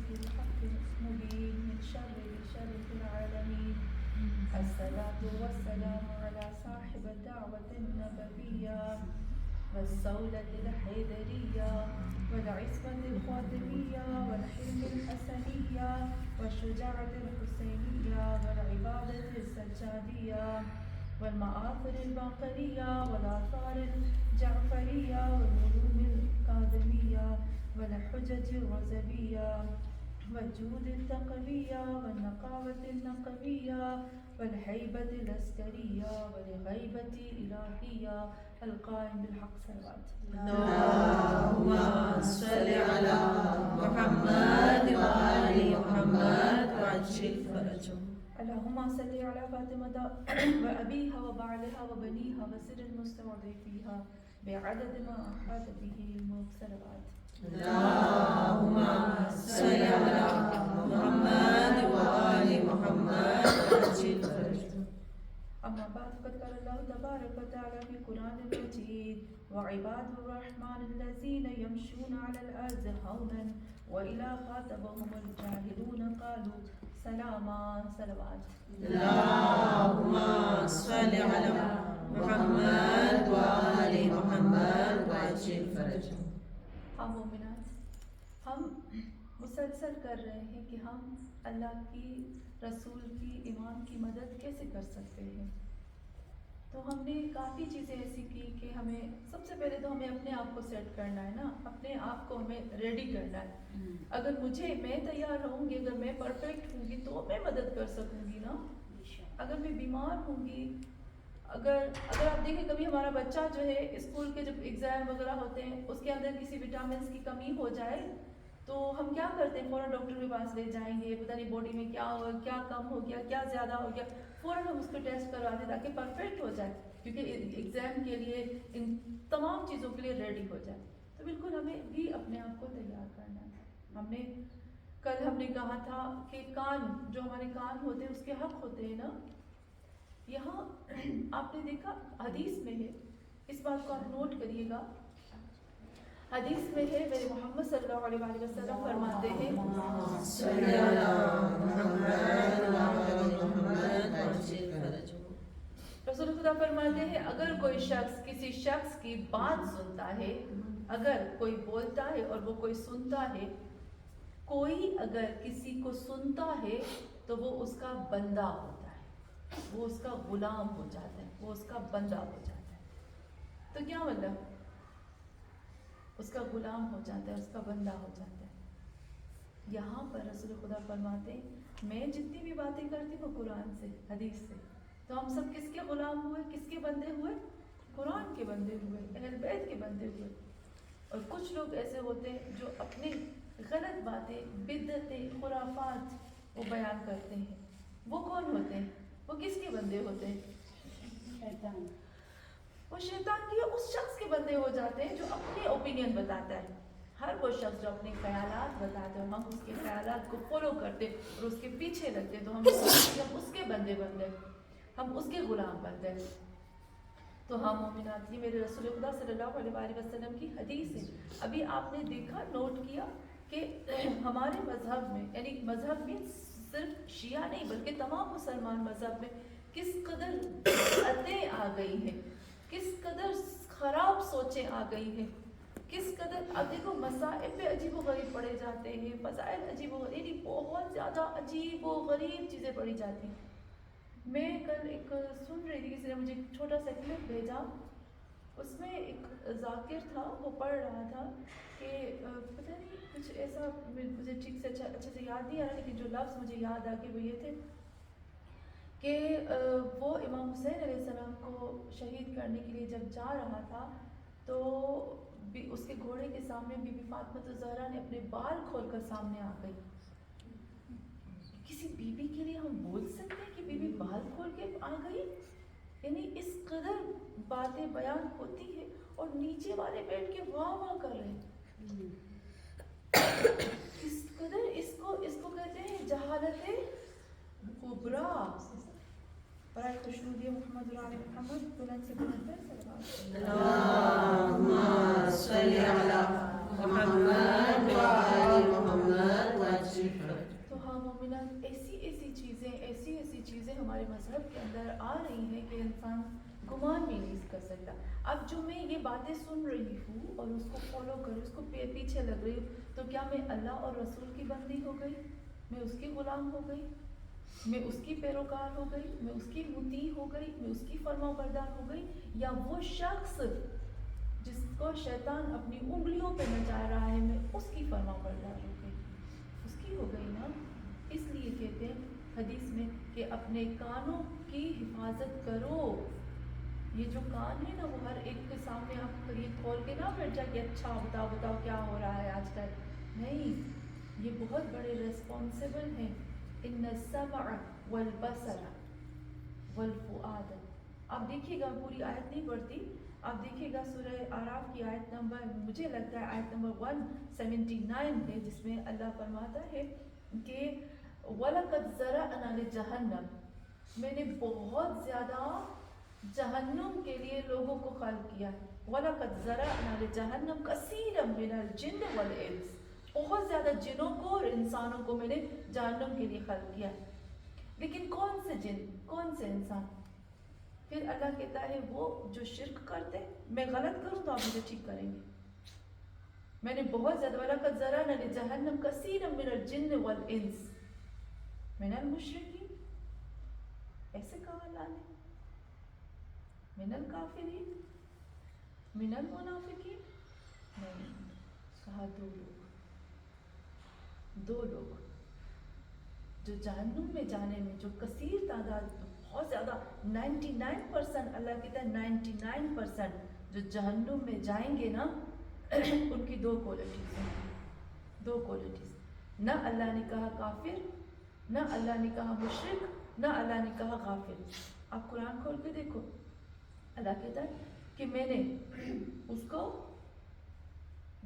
بالحق المبين من شر العالمين. الصلاة والسلام على صاحب الدعوة النبوية والسولة الحيدرية والعصمة الخاتمية والحلم الحسنية والشجاعة الحسينية والعبادة السجادية والمآثر الباقرية والآثار الجعفرية والعلوم الكاظمية والحجج الرزبية والجود التقوية والنقاوة النقوية والهيبة العسكرية والغيبة الإلهية القائم بالحق صلوات. اللهم صل على محمد وآل محمد وعجل فرجهم. اللهم صل على فاطمة وأبيها وبعلها وبنيها وسر المستضعفيها بعدد ما أحاط به الملك صلوات. اللهم صل على محمد وآل محمد وعجل فرجهم. أما بعد فقد قال الله تبارك وتعالى في القرآن المجيد وعباد الرحمن الذين يمشون على الأرض هونا وإذا خاطبهم الجاهلون قالوا سلاما صلوات. اللهم صل على محمد وآل محمد وعجل فرجهم. ہم مومنات، ہم مسلسل کر رہے ہیں کہ ہم اللہ کی رسول کی ایمان کی مدد کیسے کر سکتے ہیں. تو ہم نے کافی چیزیں ایسی کی کہ ہمیں سب سے پہلے تو ہمیں اپنے آپ کو سیٹ کرنا ہے نا، اپنے آپ کو ہمیں ریڈی کرنا ہے. اگر میں تیار رہوں گی، اگر میں پرفیکٹ ہوں گی تو میں مدد کر سکوں گی نا. اگر میں بیمار ہوں گی، اگر آپ دیکھیں کبھی ہمارا بچہ جو ہے اسکول کے جب ایگزام وغیرہ ہوتے ہیں اس کے اندر کسی وٹامنس کی کمی ہو جائے تو ہم کیا کرتے ہیں، فوراً ڈاکٹر کے پاس لے جائیں گے، پتہ نہیں باڈی میں کیا ہوا، کیا کم ہو گیا، کیا زیادہ ہو گیا، فوراً ہم اس کو ٹیسٹ کرواتے ہیں تاکہ پرفیکٹ ہو جائے، کیونکہ ایگزام کے لیے ان تمام چیزوں کے لیے ریڈی ہو جائے. تو بالکل ہمیں بھی اپنے آپ کو تیار کرنا ہے. کل ہم نے کہا تھا کہ کان، جو ہمارے کان ہوتے ہیں اس کے حق ہوتے ہیں نا. یہاں آپ نے دیکھا حدیث میں ہے، اس بات کو آپ نوٹ کریے گا. حدیث میں ہے میرے محمد صلی اللہ علیہ وسلم فرماتے ہیں رسول خدا فرماتے ہیں اگر کوئی شخص کسی شخص کی بات سنتا ہے، اگر کوئی بولتا ہے اور وہ کوئی سنتا ہے، کوئی اگر کسی کو سنتا ہے تو وہ اس کا بندہ ہوتا ہے، وہ اس کا غلام ہو جاتا ہے، وہ اس کا بندہ ہو جاتا ہے. تو کیا مطلب؟ اس کا غلام ہو جاتا ہے، اس کا بندہ ہو جاتا ہے. یہاں پر رسول خدا فرماتے ہیں میں جتنی بھی باتیں کرتی ہوں قرآن سے، حدیث سے، تو ہم سب کس کے غلام ہوئے، کس کے بندے ہوئے؟ قرآن کے بندے ہوئے، اہل بیت کے بندے ہوئے. اور کچھ لوگ ایسے ہوتے ہیں جو اپنی غلط باتیں، بدعتیں، خرافات وہ بیان کرتے ہیں. وہ کون ہوتے ہیں؟ وہ کس کے بندے ہوتے ہیں؟ شیطان. وہ شیطان کی اس شخص کے بندے ہو جاتے ہیں جو اپنی اوپینین بتاتا ہے. ہر وہ شخص جو اپنے خیالات بتاتے ہیں، ہم اس کے خیالات کو فالو کرتے اور اس کے پیچھے لگتے تو ہم اس کے بندے بنتے، ہم اس کے غلام بنتے. تو ہم مومنات، یہ میرے رسول خدا صلی اللہ علیہ وسلم کی حدیث ہے. ابھی آپ نے دیکھا، نوٹ کیا کہ ہمارے مذہب میں، یعنی مذہب میں صرف شیعہ نہیں بلکہ تمام مسلمان مذہب میں کس قدر بدعتیں آ گئی ہیں، کس قدر خراب سوچیں آ گئی ہیں، کس قدر. اب دیکھو مسائل پہ عجیب و غریب پڑھے جاتے ہیں، مسائل عجیب و غریب، یعنی بہت زیادہ عجیب و غریب چیزیں پڑھی جاتی ہیں. میں کل ایک سن رہی تھی، کسی نے مجھے ایک چھوٹا سا کلپ بھیجا، اس میں ایک ذاکر تھا، وہ پڑھ رہا تھا کہ پتہ نہیں کچھ ایسا، مجھے ٹھیک سے اچھے سے یاد نہیں آ رہا، لیکن جو لفظ مجھے یاد آ کے وہ یہ تھے کہ وہ امام حسین علیہ السلام کو شہید کرنے کے لیے جب جا رہا تھا تو اس کے گھوڑے کے سامنے بی بی فاطمہ الزہرا نے اپنے بال کھول کر سامنے آ گئی. کسی بی بی کے لیے ہم بول سکتے ہیں کہ بی بی بال کھول کے آ گئی؟ یعنی اس قدر باتیں بیان ہوتی ہے اور نیچے والے بیٹھ کے واہ واہ کر رہے ہیں. اس قدر اس کو کہتے ہیں جہالت کبریٰ. برائے خوشنودی محمد علی محمد بلند سے بلند پر اللہم صلی علی محمد و آل محمد وعجل چیزیں ہمارے مذہب کے اندر آ رہی ہیں کہ انسان گمان بھی نہیں کر سکتا. اب جو میں یہ باتیں سن رہی ہوں اور اس کو فالو کر اس کو پیچھے لگ رہی ہوں, تو کیا میں اللہ اور رسول کی بندی ہو گئی؟ میں اس کی غلام ہو گئی؟ میں اس کی پیروکار ہو گئی؟ میں اس کی مطیع ہو گئی؟ میں اس کی فرما بردار ہو گئی؟ یا وہ شخص جس کو شیطان اپنی انگلیوں پہ نچا رہا ہے, میں اس کی فرما بردار ہو گئی؟ اس کی ہو گئی نا. اس لیے کہتے ہیں حدیث میں کہ اپنے کانوں کی حفاظت کرو. یہ جو کان ہے نا, وہ ہر ایک کے سامنے آپ یہ کھول کے نہ بیٹھ جائے کہ اچھا بتاؤ کیا ہو رہا ہے آج کل. نہیں, یہ بہت بڑے ریسپانسبل ہیں. ان السمع والبصر والفؤاد. آپ دیکھیے گا, پوری آیت نہیں پڑھتی, آپ دیکھیے گا سورہ اعراف کی آیت نمبر, مجھے لگتا ہے آیت نمبر 179 ہے, جس میں اللہ فرماتا ہے کہ وَلَقَدْ زَرَعْنَا لِجَهَنَّمَ, میں نے بہت زیادہ جہنم کے لیے لوگوں کو خلق کیا ہے. وَلَقَدْ زَرَعْنَا لِجَهَنَّمَ كَثِيرًا مِنَ الْجِنِّ وَالْإِنسِ, بہت زیادہ جنوں کو اور انسانوں کو میں نے جہنم کے لیے خلق کیا ہے. لیکن کون سے جن, کون سے انسان؟ پھر اللہ کہتا ہے وہ جو شرک کرتے. میں غلط کروں تو آپ مجھے ٹھیک کریں گے. میں نے بہت زیادہ وَلَقَدْ زَرَعْنَا لِجَهَنَّمَ كَثِيرًا مِنَ الْجِنِّ وَالْإِنسِ مِنَ الْمُشْرِكِينَ. ایسے کہا اللہ نے, من الکافرین, من المنافقین. نہیں, کہا دو لوگ جو جہنم میں جانے میں, جو کثیر تعداد, بہت زیادہ 99%, اللہ کہتا ہے 99% جو جہنم میں جائیں گے نا, ان کی دو کوالٹیز ہیں. دو کوالٹیز. نہ اللہ نے کہا کافر, نہ اللہ نے کہا مشرک, نہ اللہ نے کہا غافل. آپ قرآن کھول کے دیکھو, اللہ کہتا ہے کہ میں نے اس کو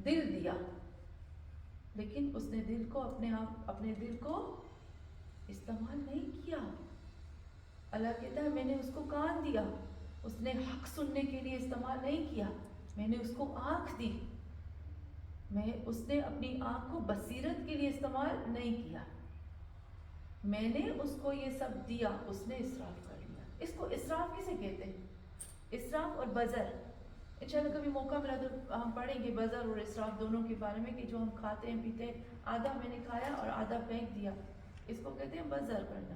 دل دیا, لیکن اس نے دل کو اپنے دل کو استعمال نہیں کیا. اللہ کہتا ہے میں نے اس کو کان دیا, اس نے حق سننے کے لیے استعمال نہیں کیا. میں نے اس کو آنکھ دی, اس نے اپنی آنکھ کو بصیرت کے لیے استعمال نہیں کیا. میں نے اس کو یہ سب دیا, اس نے اسراف کر لیا. اس کو اسراف کسے کہتے ہیں؟ اسراف اور بذر. انشاءاللہ کبھی موقع ملا تو ہم پڑھیں گے بذر اور اسراف دونوں کے بارے میں, کہ جو ہم کھاتے ہیں پیتے ہیں, آدھا میں نے کھایا اور آدھا پھینک دیا, اس کو کہتے ہیں بذر کرنا.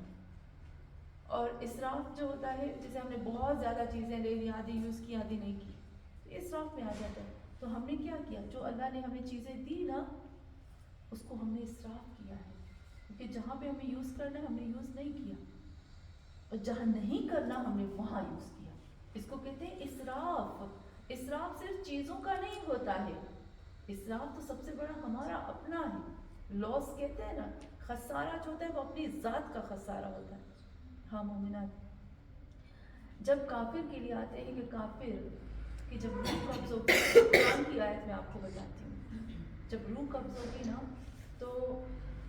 اور اسراف جو ہوتا ہے, جسے ہم نے بہت زیادہ چیزیں لے لی, آدھی یوز کی آدھی نہیں کی, تو اسراف میں آ جاتا ہے. تو ہم نے کیا کیا؟ جو اللہ نے ہمیں چیزیں دی نا, اس کو ہم نے اسراف کیا ہے. کیونکہ جہاں پہ ہمیں یوز کرنا ہے ہم نے یوز نہیں کیا, اور جہاں نہیں کرنا ہم نے وہاں یوز کیا. اس کو کہتے ہیں اسراف. اسراف صرف چیزوں کا نہیں ہوتا ہے, اسراف تو سب سے بڑا ہمارا اپنا ہے. لاس کہتے ہیں نا, خسارہ جو ہوتا ہے وہ اپنی ذات کا خسارہ ہوتا ہے. ہاں مومنات, جب کافر کے لیے آتے ہیں کہ کافر کہ جب روح قبض ہوگی, قرآن کی آیت میں آپ کو بتاتی ہوں, جب روح قبض ہوگی نا تو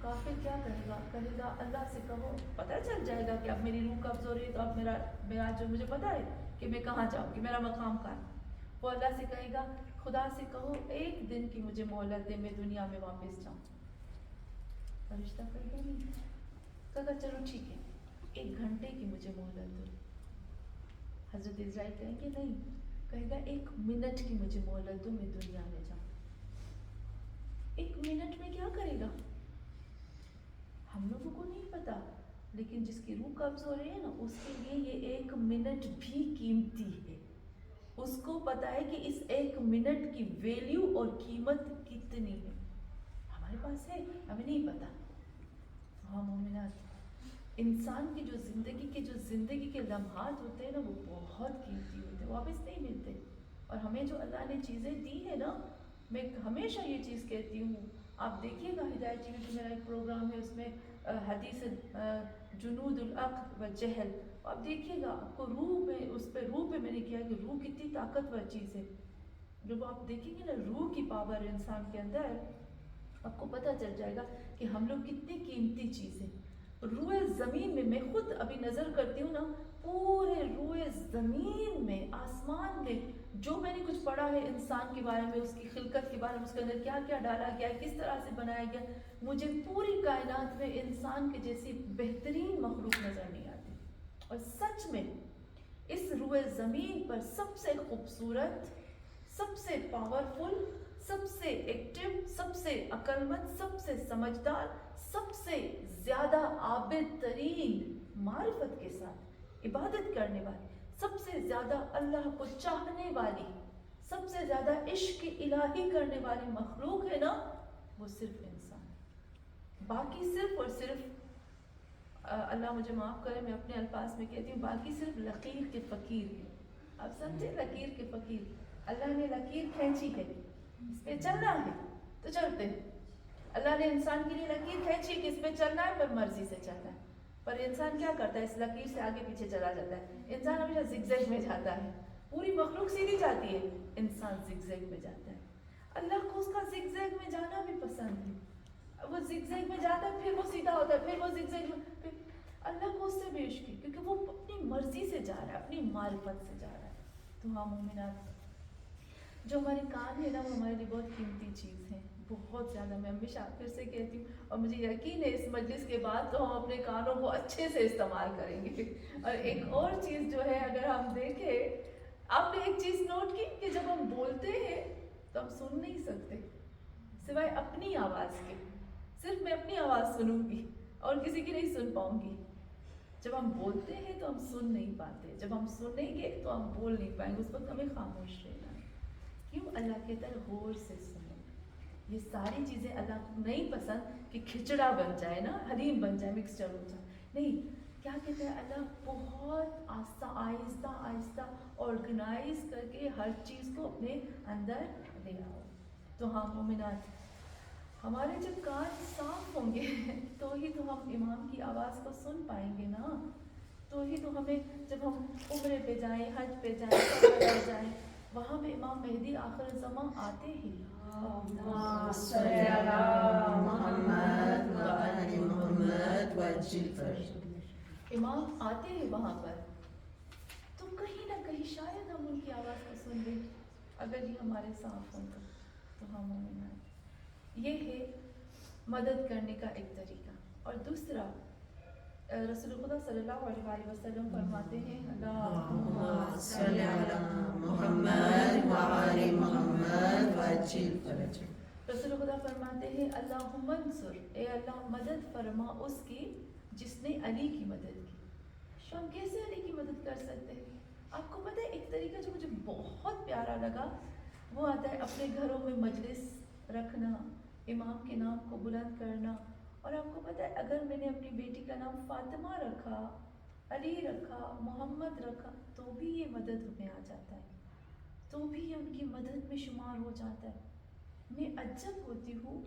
کافر کیا کہے گا؟ کہے گا اللہ سے کہو, پتہ چل جائے گا کہ اب میری روح قبض ہو رہی ہے, تو اب میرا جو مجھے پتہ ہے کہ میں کہاں جاؤں گی, میرا مقام کہاں ہے. وہ اللہ سے کہے گا خدا سے کہو ایک دن کی مجھے مہلت دے, میں دنیا میں واپس جاؤں. فرشتہ کہے گا نہیں, کہے گا چلو ٹھیک ہے 1 گھنٹے کی مجھے مہلت دو. حضرت اسرائیل کہیں گے نہیں, کہے گا 1 منٹ کی مجھے مہلت دو, میں دنیا میں جاؤں. 1 منٹ میں کیا کرے گا ہم لوگوں کو نہیں پتا, لیکن جس کی روح قبض ہو رہی ہے نا, اس کے لیے یہ 1 منٹ بھی قیمتی ہے. اس کو پتا ہے کہ اس 1 منٹ کی ویلیو اور قیمت کتنی ہے. ہمارے پاس ہے, ہمیں نہیں پتا. ہاں مومنات, انسان کی جو زندگی کے لمحات ہوتے ہیں نا, وہ بہت قیمتی ہوتے ہیں, واپس نہیں ملتے. اور ہمیں جو اللہ نے چیزیں دی ہے نا, میں ہمیشہ یہ چیز کہتی ہوں, آپ دیکھیے گا ہدایت ٹی وی پہ میرا ایک پروگرام ہے, اس میں حدیث جنود العقل و جہل, آپ دیکھیے گا آپ کو روح پہ میں نے کیا کہ روح کتنی طاقتور چیز ہے. جب آپ دیکھیں گے نا روح کی پاور انسان کے اندر, آپ کو پتہ چل جائے گا کہ ہم لوگ کتنی قیمتی چیز ہے. روح زمین میں خود ابھی نظر کرتی ہوں نا, پورے روح زمین میں, آسمان میں, جو میں نے کچھ پڑھا ہے انسان کے بارے میں, اس کی خلقت کے بارے میں, اس کے اندر کیا کیا ڈالا گیا ہے, کس طرح سے بنایا گیا, مجھے پوری کائنات میں انسان کے جیسی بہترین مخلوق نظر نہیں آتی. اور سچ میں اس روئے زمین پر سب سے خوبصورت، سب سے پاورفل، سب سے ایکٹیو، سب سے عقل مند، سب سے سمجھدار، سب سے زیادہ عابد ترین معرفت کے ساتھ عبادت کرنے والی، سب سے زیادہ اللہ کو چاہنے والی، سب سے زیادہ عشق الہی کرنے والی مخلوق ہے نا، وہ صرف انسان ہے۔ باقی صرف اور صرف اللہ مجھے معاف کرے، میں اپنے الفاظ میں کہتی ہوں، باقی صرف لکیر کے فقیر ہیں۔ آپ سمجھے؟ لکیر کے فقیر، اللہ نے لکیر کھینچی ہے، اس پہ چلنا ہے تو چلتے ہیں۔ اللہ نے انسان کے لیے لکیر کھینچی کہ اس پہ چلنا ہے، پر مرضی سے چلنا ہے، پر انسان کیا کرتا ہے؟ اس لکیر سے آگے پیچھے چلا جاتا ہے۔ انسان ہمیشہ زگ زیگ میں جاتا ہے، پوری مخلوق سیدھی جاتی ہے، انسان زگ زیگ میں جاتا ہے۔ اللہ کو اس کا زگ زیگ میں جانا بھی پسند ہے، وہ زگ زیگ میں جاتا ہے، پھر وہ سیدھا ہوتا ہے، پھر وہ زگ زیگ میں، پھر اللہ کو اس سے بھی عشق ہے، کیونکہ وہ اپنی مرضی سے جا رہا ہے، اپنی معرفت سے جا رہا ہے۔ تو ہاں مومنات، جو ہمارے کان ہے نا، وہ ہمارے لیے بہت قیمتی چیز ہے، بہت زیادہ۔ میں ہمیشہ پھر سے کہتی ہوں، اور مجھے یقین ہے اس مجلس کے بعد تو ہم اپنے کانوں کو اچھے سے استعمال کریں گے۔ اور ایک اور چیز جو ہے، اگر ہم دیکھیں، آپ نے ایک چیز نوٹ کی کہ جب ہم بولتے ہیں تو ہم سن نہیں سکتے سوائے اپنی آواز کے، صرف میں اپنی آواز سنوں گی اور کسی کی نہیں سن پاؤں گی۔ جب ہم بولتے ہیں تو ہم سن نہیں پاتے، جب ہم سنیں گے تو ہم بول نہیں پائیں گے، اس وقت ہمیں خاموش رہنا ہے۔ کیوں؟ اللہ کہتا ہے غور سے سنو۔ یہ ساری چیزیں اللہ کو نہیں پسند کہ کھچڑا بن جائے نا، حلیم بن جائے، مکسچر ہو جائے، نہیں۔ کیا کہتا ہے اللہ؟ بہت آہستہ آہستہ آرگنائز کر کے ہر چیز کو اپنے اندر لے آؤ۔ تو ہاں مومنات، ہمارے جب کان صاف ہوں گے تو ہی تو ہم امام کی آواز کو سن پائیں گے نا، تو ہی تو ہمیں جب ہم عمرے پہ جائیں، حج پہ جائیں، کربلا جائیں، وہاں پہ امام مہدی آخر زمان آتے ہی، اللهم صل على محمد وآل محمد وعجل فرجهم، امام آتے ہیں وہاں پر، تو کہیں نہ کہیں شاید ہم ان کی آواز کو سن لیں، اگر یہ ہمارے صاف ہوں تو ہم مومنات۔ یہ ہے مدد کرنے کا ایک طریقہ۔ اور دوسرا، رسول خدا صلی اللہ علیہ وسلم فرماتے ہیں، اللهم صل على محمد وآل محمد وعجل فرجهم۔ رسول خدا فرماتے ہیں، اللہم انصر، اے اللہ مدد فرما اس کی جس نے علی کی مدد کی۔ تو ہم کیسے علی کی مدد کر سکتے ہیں؟ آپ کو پتہ ہے ایک طریقہ جو مجھے بہت پیارا لگا، وہ آتا ہے اپنے گھروں میں مجلس رکھنا، امام کے نام کو بلند کرنا۔ اور آپ کو پتہ ہے اگر میں نے اپنی بیٹی کا نام فاطمہ رکھا، علی رکھا، محمد رکھا، تو بھی یہ مدد میں آ جاتا ہے، تو بھی یہ ان کی مدد میں شمار ہو جاتا ہے۔ میں عجب ہوتی ہوں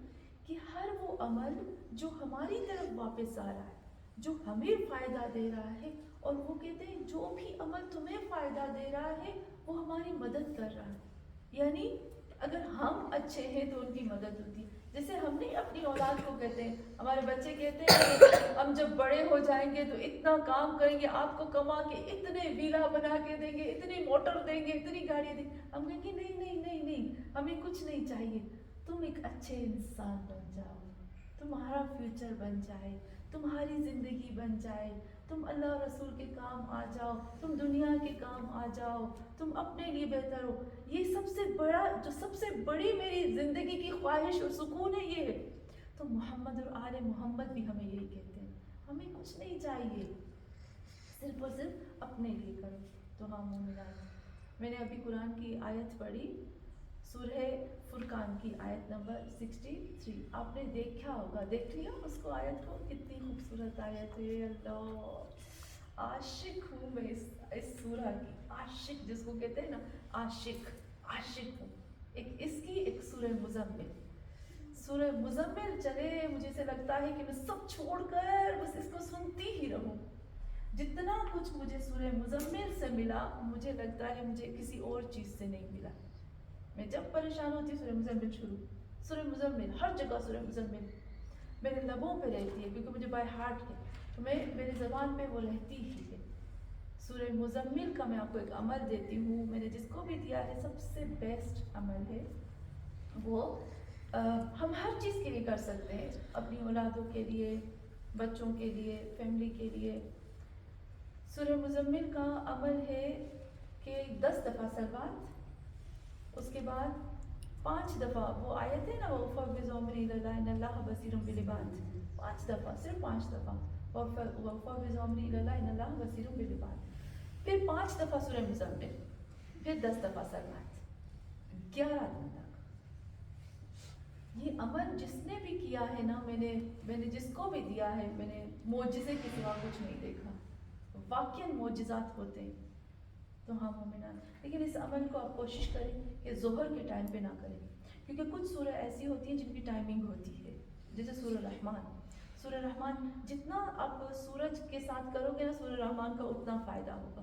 کہ ہر وہ عمل جو ہماری طرف واپس آ رہا ہے، جو ہمیں فائدہ دے رہا ہے، اور وہ کہتے ہیں جو بھی عمل تمہیں فائدہ دے رہا ہے وہ ہماری مدد کر رہا ہے۔ یعنی اگر ہم اچھے ہیں تو ان کی مدد ہوتی ہے۔ جیسے ہم نہیں اپنی اولاد کو کہتے ہیں، ہمارے بچے کہتے ہیں کہ ہم جب بڑے ہو جائیں گے تو اتنا کام کریں گے، آپ کو کما کے اتنے ویلا بنا کے دیں گے، اتنی موٹر دیں گے، اتنی گاڑیاں دیں گے۔ ہم کہیں گے نہیں نہیں نہیں نہیں، ہمیں کچھ نہیں چاہیے، تم ایک اچھے انسان بن جاؤ، تمہارا فیوچر بن جائے، تمہاری زندگی بن جائے، تم اللہ رسول کے کام آ جاؤ، تم دنیا کے کام آ جاؤ، تم اپنے لیے بہتر ہو۔ یہ سب سے بڑا، جو سب سے بڑی میری زندگی کی خواہش اور سکون ہے، یہ ہے۔ تو محمد اور آل محمد بھی ہمیں یہی کہتے ہیں، ہمیں کچھ نہیں چاہیے، صرف اور صرف اپنے لیے کرو۔ تو ہاں مومنات، میں نے ابھی قرآن کی آیت پڑھی، سورہ فرقان کی آیت نمبر 63۔ آپ نے دیکھا ہوگا، دیکھ لیا اس کو، آیت کو، کتنی خوبصورت آیت ہے۔ اللہ، عاشق ہوں میں اس سورہ کی، عاشق جس کو کہتے ہیں نا، عاشق ہوں۔ ایک اس کی، ایک سورہ مزمل۔ سورہ مزمل چلے، مجھے سے لگتا ہے کہ میں سب چھوڑ کر بس اس کو سنتی ہی رہوں۔ جتنا کچھ مجھے سورہ مزمل سے ملا، مجھے لگتا ہے مجھے کسی اور چیز سے نہیں ملا۔ میں جب پریشان ہوتی سورہ مزمل شروع، سورہ مزمل، ہر جگہ سورہ مزمل میرے لبوں پہ رہتی ہے، کیونکہ مجھے بائی ہارٹ ہے، تو میری زبان پہ وہ رہتی ہی ہے۔ سورہ مزمل کا میں آپ کو ایک عمل دیتی ہوں، میں نے جس کو بھی دیا ہے، سب سے بیسٹ عمل ہے وہ، ہم ہر چیز کے لیے کر سکتے ہیں، اپنی اولادوں کے لیے، بچوں کے لیے، فیملی کے لیے۔ سورہ مزمل کا عمل ہے کہ 10 دفعہ سلوات، اس کے بعد 5 دفعہ وہ آیت ہے نا وَفَوِّضْ أَمْرِي إِلَى اللَّهِ إِنَّ اللَّهَ بَصِيرٌ بِالْعِبَادِ، 5 دفعہ، صرف 5 دفعہ وَفَوِّضْ أَمْرِي إِلَى اللَّهِ إِنَّ اللَّهَ بَصِيرٌ بِالْعِبَادِ، پھر 5 دفعہ سورہ مزمل، پھر 10 دفعہ سلوات، 11 دن تک۔ یہ عمل جس نے بھی کیا ہے نا، میں نے جس کو بھی دیا ہے، میں نے معجزے کے سوا کچھ نہیں دیکھا، واقعاً معجزات ہوتے ہیں۔ تو ہاں مومنات، لیکن اس عمل کو آپ کوشش کریں کہ ظہر کے ٹائم پہ نہ کریں، کیونکہ کچھ سورہ ایسی ہوتی ہیں جن کی ٹائمنگ ہوتی ہے، جیسے سورہ رحمان جتنا آپ سورج کے ساتھ کرو گے نا سورہ رحمان کا اتنا فائدہ ہوگا،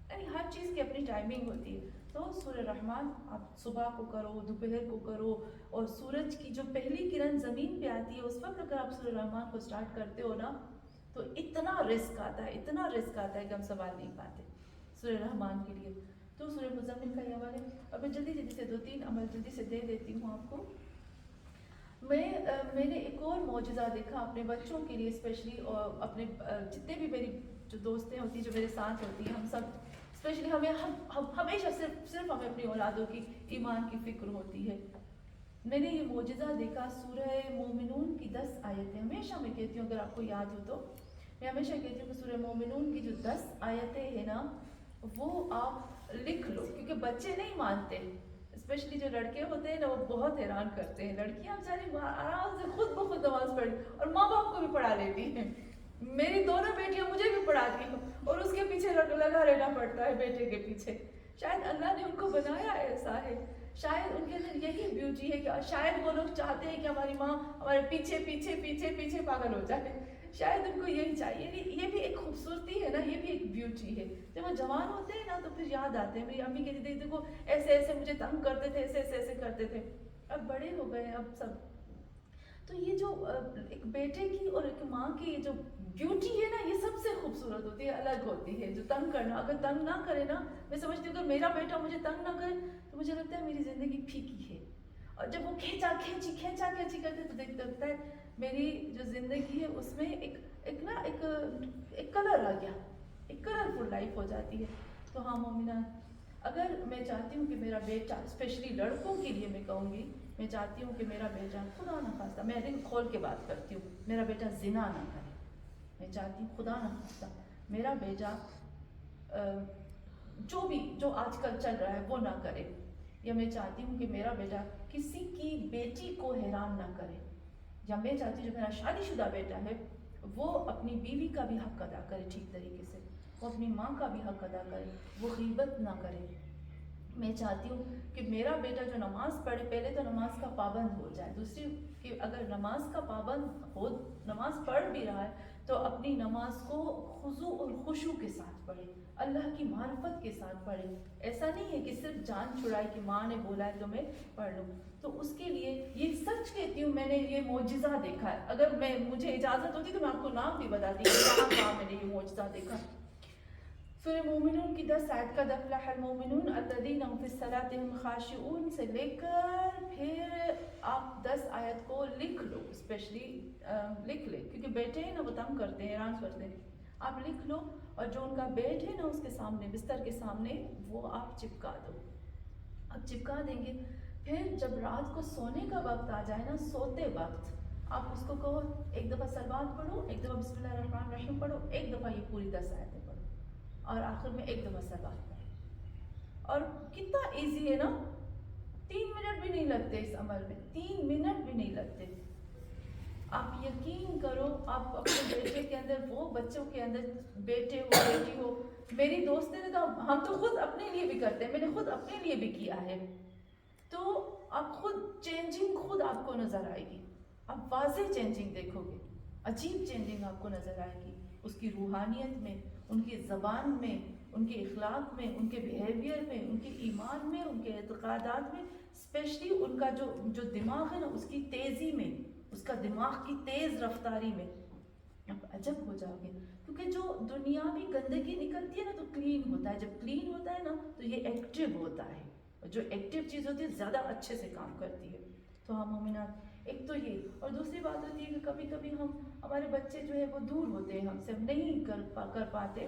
یعنی ہر چیز کی اپنی ٹائمنگ ہوتی ہے۔ تو سورہ رحمان آپ صبح کو کرو، دوپہر کو کرو، اور سورج کی جو پہلی کرن زمین پہ آتی ہے اس وقت اگر آپ سورہ رحمان کو سٹارٹ کرتے ہو نا تو اتنا رزق آتا ہے کہ ہم سنبھال نہیں پاتے سورہ رحمان کے لیے۔ تو سورہ مزمل کا یہ عمل ہے۔ اب میں جلدی سے 2-3 عمل جلدی سے دے دیتی ہوں آپ کو۔ میں نے ایک اور معجزہ دیکھا اپنے بچوں کے لیے اسپیشلی، اور اپنے جتنے بھی میری جو دوستیں ہوتی ہیں جو میرے ساتھ ہوتی ہیں، ہم سب اسپیشلی ہمیشہ صرف ہمیں اپنی اولادوں کی ایمان کی فکر ہوتی ہے۔ میں نے یہ معجزہ دیکھا، سورہ مومنون کی 10 آیتیں، ہمیشہ میں کہتی ہوں اگر آپ کو یاد ہو تو میں ہمیشہ کہتی ہوں کہ سورہ مومنون کی جو 10 آیتیں ہیں نا وہ آپ لکھ لو، کیونکہ بچے نہیں مانتے، اسپیشلی جو لڑکے ہوتے ہیں نا وہ بہت حیران کرتے ہیں، لڑکیاں بیچاری آرام سے خود بخود نماز پڑھی اور ماں باپ کو بھی پڑھا لیتی ہیں۔ میری دونوں بیٹیاں مجھے بھی پڑھاتی ہیں اور اس کے پیچھے لگا رہنا پڑتا ہے بیٹے کے پیچھے۔ شاید اللہ نے ان کو بنایا ایسا ہے، شاید ان کے اندر یہی بیوٹی ہے، کہ شاید وہ لوگ چاہتے ہیں کہ ہماری ماں ہمارے پیچھے پیچھے پیچھے پیچھے پاگل ہو جائے، شاید ان کو یہی چاہیے۔ یہ بھی ایک خوبصورتی ہے نا، یہ بھی ایک بیوٹی ہے۔ جب وہ جوان ہوتے ہیں نا تو پھر یاد آتے ہیں، میری امی کہتی تھی دیکھو ایسے ایسے مجھے تنگ کرتے تھے، ایسے کرتے تھے، اب بڑے ہو گئے اب سب۔ تو یہ جو ایک بیٹے کی اور ایک ماں کی یہ جو بیوٹی ہے نا یہ سب سے خوبصورت ہوتی ہے، الگ ہوتی ہے۔ جو تنگ کرنا، اگر تنگ نہ کرے نا، میں سمجھتی ہوں کہ میرا بیٹا مجھے تنگ نہ کرے تو مجھے لگتا ہے میری زندگی پھیکی ہے، اور جب وہ کھینچا کھینچی کرتے تو دیکھتا لگتا ہے میری جو زندگی ہے اس میں ایک کلر آ گیا، ایک کلرفل لائف ہو جاتی ہے۔ تو ہاں مومنات، اگر میں چاہتی ہوں کہ میرا بیٹا، اسپیشلی لڑکوں کے لیے میں کہوں گی، میں چاہتی ہوں کہ میرا بیٹا خدا نہ خواستہ، میں دل کھول کے بات کرتی ہوں، میرا بیٹا زنا نہ کرے، میں چاہتی ہوں خدا نہ خواستہ میرا بیٹا جو آج کل چل رہا ہے وہ نہ کرے، یا میں چاہتی ہوں کہ میرا بیٹا کسی کی بیٹی کو حیران نہ کرے، یا میں چاہتی ہوں جو میرا شادی شدہ بیٹا ہے وہ اپنی بیوی کا بھی حق ادا کرے ٹھیک طریقے سے، وہ اپنی ماں کا بھی حق ادا کرے، وہ غیبت نہ کرے۔ میں چاہتی ہوں کہ میرا بیٹا جو نماز پڑھے پہلے تو نماز کا پابند ہو جائے، دوسری کہ اگر نماز کا پابند ہو، نماز پڑھ بھی رہا ہے تو اپنی نماز کو خضوع اور خشوع کے ساتھ پڑھے، اللہ کی معرفت کے ساتھ پڑھے، ایسا نہیں ہے کہ صرف جان چھڑائے کہ ماں نے بولا ہے تو میں پڑھ لوں۔ تو اس کے لیے یہ سچ کہتی ہوں، میں نے یہ معجزہ دیکھا ہے، اگر مجھے اجازت ہوتی تو میں آپ کو نام بھی بتاتی کہ کہاں میں نے یہ معجزہ دیکھا۔ سورہ مومنون کی 10 آیت کا دفلح المومنون الذین هم فی صلاتهم خاشعون سے لے کر پھر آپ 10 آیت کو لکھ لو، اسپیشلی لکھ لیں، کیونکہ بیٹے ہیں نا وہ تنگ کرتے ہیں، حیران کرتے ہیں، آپ لکھ لو، اور جو ان کا بیڈ ہے نا اس کے سامنے، بستر کے سامنے، وہ آپ چپکا دو، آپ چپکا دیں گے، پھر جب رات کو سونے کا وقت آ جائے نا، سوتے وقت آپ اس کو کہو ایک دفعہ صلوات پڑھو، ایک دفعہ بسم اللہ الرحمن الرحیم پڑھو، ایک دفعہ یہ پوری 10 آیتیں پڑھو، اور آخر میں ایک دفعہ صلوات پڑھو۔ اور کتنا ایزی ہے نا، 3 منٹ بھی نہیں لگتے اس عمل میں، 3 منٹ بھی نہیں لگتے۔ آپ یقین کرو، آپ اپنے بیٹے کے اندر، وہ بچوں کے اندر، بیٹے ہو بیٹی ہو، میری دوستیں نے تو ہم تو خود اپنے لیے بھی کرتے ہیں، میں نے خود اپنے لیے بھی کیا ہے، تو آپ خود چینجنگ خود آپ کو نظر آئے گی، آپ واضح چینجنگ دیکھو گے، عجیب چینجنگ آپ کو نظر آئے گی، اس کی روحانیت میں، ان کی زبان میں، ان کے اخلاق میں، ان کے بیہیویئر میں، ان کے ایمان میں، ان کے اعتقادات میں، اسپیشلی ان کا جو دماغ ہے نا اس کی تیزی میں، اس کا دماغ کی تیز رفتاری میں، آپ عجب ہو جاؤ گے، کیونکہ جو دنیاوی گندگی نکلتی ہے نا تو کلین ہوتا ہے، جب کلین ہوتا ہے نا تو یہ ایکٹیو ہوتا ہے، جو ایکٹیو چیز ہوتی ہے زیادہ اچھے سے کام کرتی ہے۔ تو ہم مومنات، ایک تو یہ، اور دوسری بات ہوتی ہے کہ کبھی کبھی ہمارے بچے جو ہے وہ دور ہوتے ہیں ہم سے، ہم نہیں کر پاتے،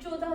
14